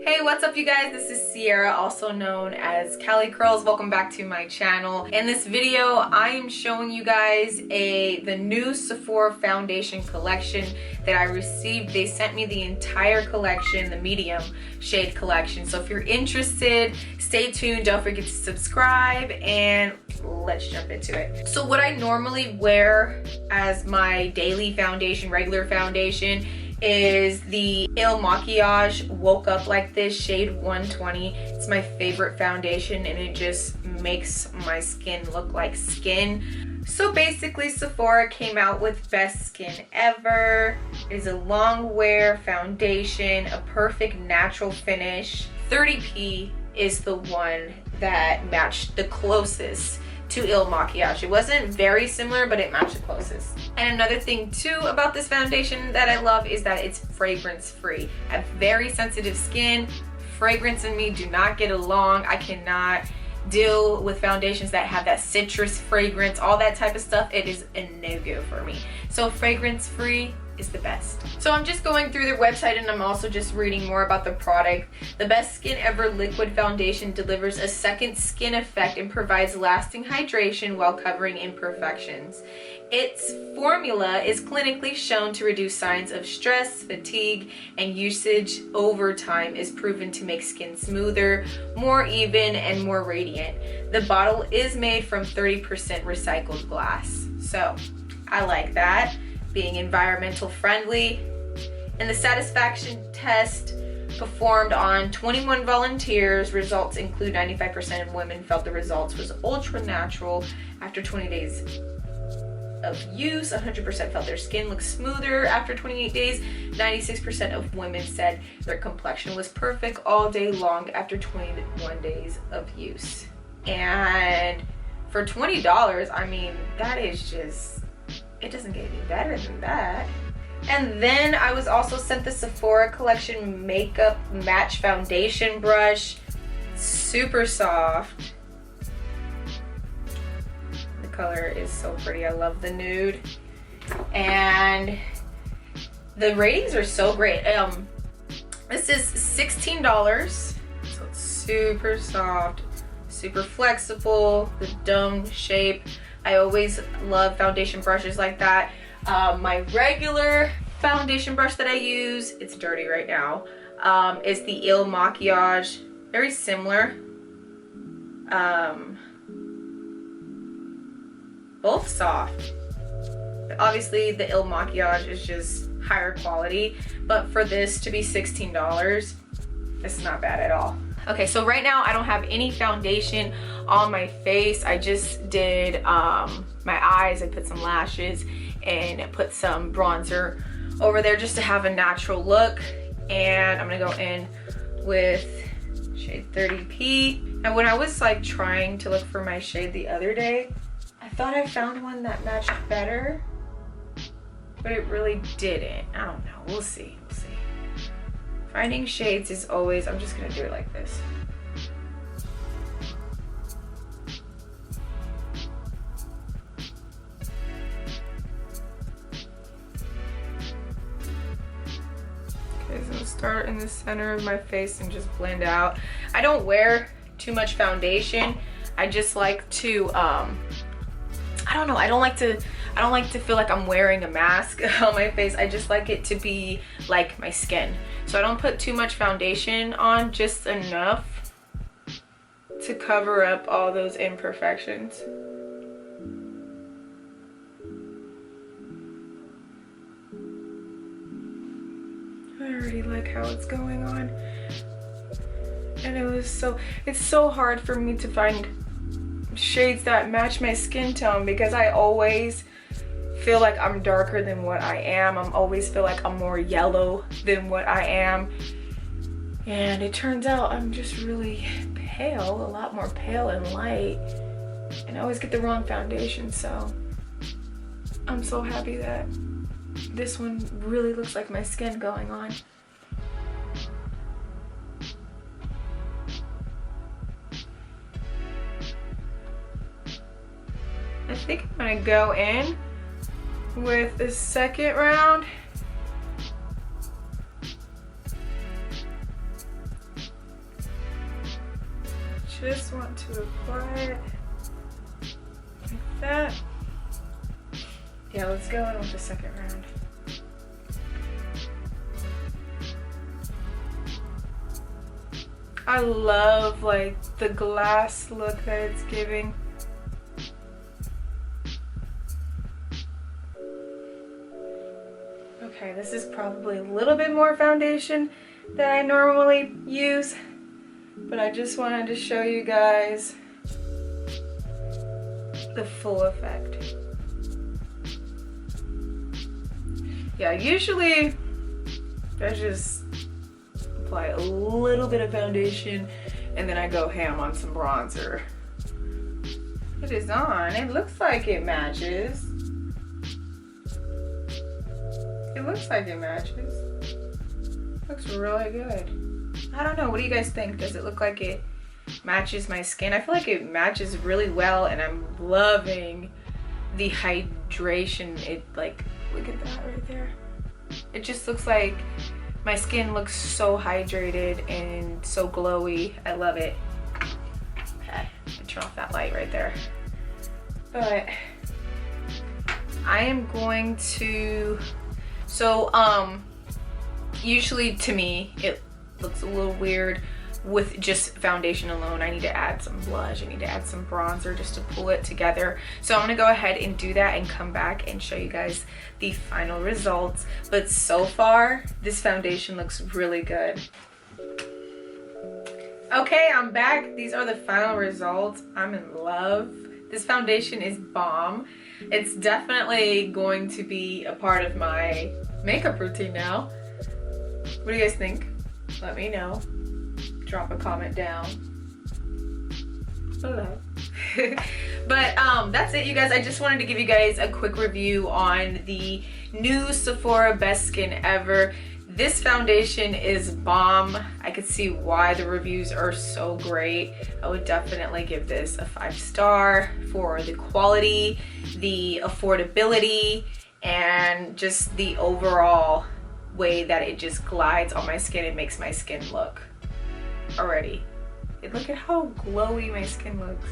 Hey, what's up you guys? This is Sierra, also known as Cali Curls. Welcome back to my channel. In this video, I am showing you guys the new Sephora foundation collection that I received. They sent me the entire collection, the medium shade collection. So if you're interested, stay tuned. Don't forget to subscribe and let's jump into it. So what I normally wear as my daily foundation, regular foundation, is the Il Makiage Woke Up Like This shade 120. It's my favorite foundation and it just makes my skin look like skin. So basically Sephora came out with Best Skin Ever. It is a long wear foundation, a perfect natural finish. 30p is the one that matched the closest to Il Makiage. It wasn't very similar, but it matched the closest. And another thing too about this foundation that I love is that it's fragrance free. I have very sensitive skin. Fragrance and me do not get along. I cannot deal with foundations that have that citrus fragrance, all that type of stuff. It is a no-go for me. So fragrance free is the best. So I'm just going through their website and I'm also just reading more about the product. The Best Skin Ever liquid foundation delivers a second skin effect and provides lasting hydration while covering imperfections. Its formula is clinically shown to reduce signs of stress, fatigue, and usage over time is proven to make skin smoother, more even, and more radiant. The bottle is made from 30% recycled glass. So I like that, being environmental friendly. And the satisfaction test performed on 21 volunteers, results include 95% of women felt the results was ultra natural after 20 days of use. 100% felt their skin looked smoother after 28 days. 96% of women said their complexion was perfect all day long after 21 days of use. And for $20, I mean, that is just, it doesn't get any better than that. And then I was also sent the Sephora collection makeup match foundation brush. Super soft. The color is so pretty. I love the nude. And the ratings are so great. This is $16. So it's super soft, super flexible, the dome shape. I always love foundation brushes like that. My regular foundation brush that I use, it's dirty right now, is the Il Makiage. Very similar. Both soft. Obviously the Il Makiage is just higher quality, but for this to be $16, it's not bad at all. Okay, so right now I don't have any foundation on my face. I just did my eyes. I put some lashes and I put some bronzer over there just to have a natural look. And I'm gonna go in with shade 30p. And when I was like trying to look for my shade the other day, I thought I found one that matched better, but it really didn't. I don't know, we'll see, we'll see. Finding shades is always, I'm just gonna do it like this. Okay, so I'm gonna start in the center of my face and just blend out. I don't wear too much foundation. I just like to, I don't know, I don't like to feel like I'm wearing a mask on my face. I just like it to be like my skin. So I don't put too much foundation on, just enough to cover up all those imperfections. I already like how it's going on. And it's so hard for me to find shades that match my skin tone because I always feel like I'm darker than what I am. I always feel like I'm more yellow than what I am. And it turns out I'm just really pale, a lot more pale and light. And I always get the wrong foundation, so I'm so happy that this one really looks like my skin going on. I think I'm gonna go in with the second round just want to apply it like that. Yeah, let's go in with the second round. I love like the glass look that it's giving. Okay, this is probably a little bit more foundation than I normally use, but I just wanted to show you guys the full effect. Yeah, usually I just apply a little bit of foundation and then I go ham on some bronzer. It is on. It looks like it matches. It looks like it matches. Looks really good. I don't know, what do you guys think? Does it look like it matches my skin? I feel like it matches really well, and I'm loving the hydration. It like, look at that right there. It just looks like my skin looks so hydrated and so glowy. I love it. Okay, turn off that light right there. But I am going to, usually to me, it looks a little weird with just foundation alone. I need to add some blush, I need to add some bronzer just to pull it together. So I'm gonna go ahead and do that and come back and show you guys the final results. But so far, this foundation looks really good. Okay, I'm back. These are the final results. I'm in love. This foundation is bomb. It's definitely going to be a part of my makeup routine now. What do you guys think? Let me know. Drop a comment down below. But that's it, you guys. I just wanted to give you guys a quick review on the new Sephora Best Skin Ever. This foundation is bomb. I could see why the reviews are so great. I would definitely give this a 5-star for the quality, the affordability, and just the overall way that it just glides on my skin and makes my skin look already. Look at how glowy my skin looks.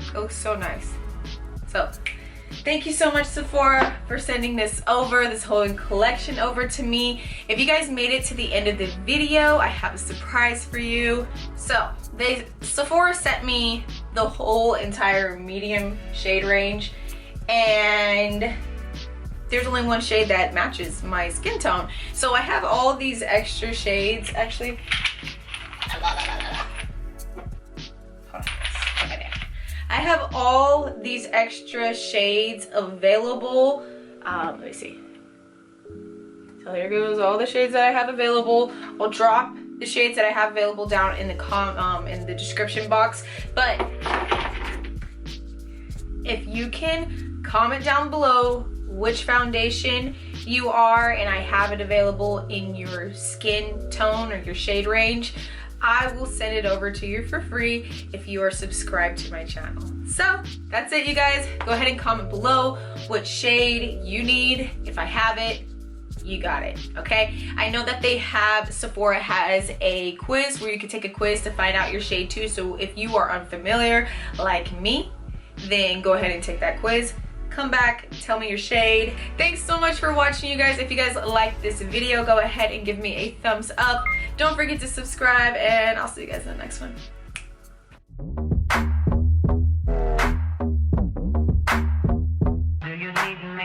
It looks so nice. So thank you so much, Sephora, for sending this over, this whole collection over to me. If you guys made it to the end of the video, I have a surprise for you. So Sephora sent me the whole entire medium shade range, and there's only one shade that matches my skin tone. So I have all these extra shades. Actually, I have all these extra shades available. Let me see. So here goes all the shades that I have available. I'll drop the shades that I have available down in the description box. But if you can comment down below which foundation you are, and I have it available in your skin tone or your shade range, I will send it over to you for free if you are subscribed to my channel. So that's it, you guys. Go ahead and comment below what shade you need. If I have it, you got it, okay? I know that Sephora has a quiz where you can take a quiz to find out your shade too. So if you are unfamiliar like me, then go ahead and take that quiz. Come back, tell me your shade. Thanks so much for watching, you guys. If you guys like this video, go ahead and give me a thumbs up. Don't forget to subscribe, and I'll see you guys in the next one.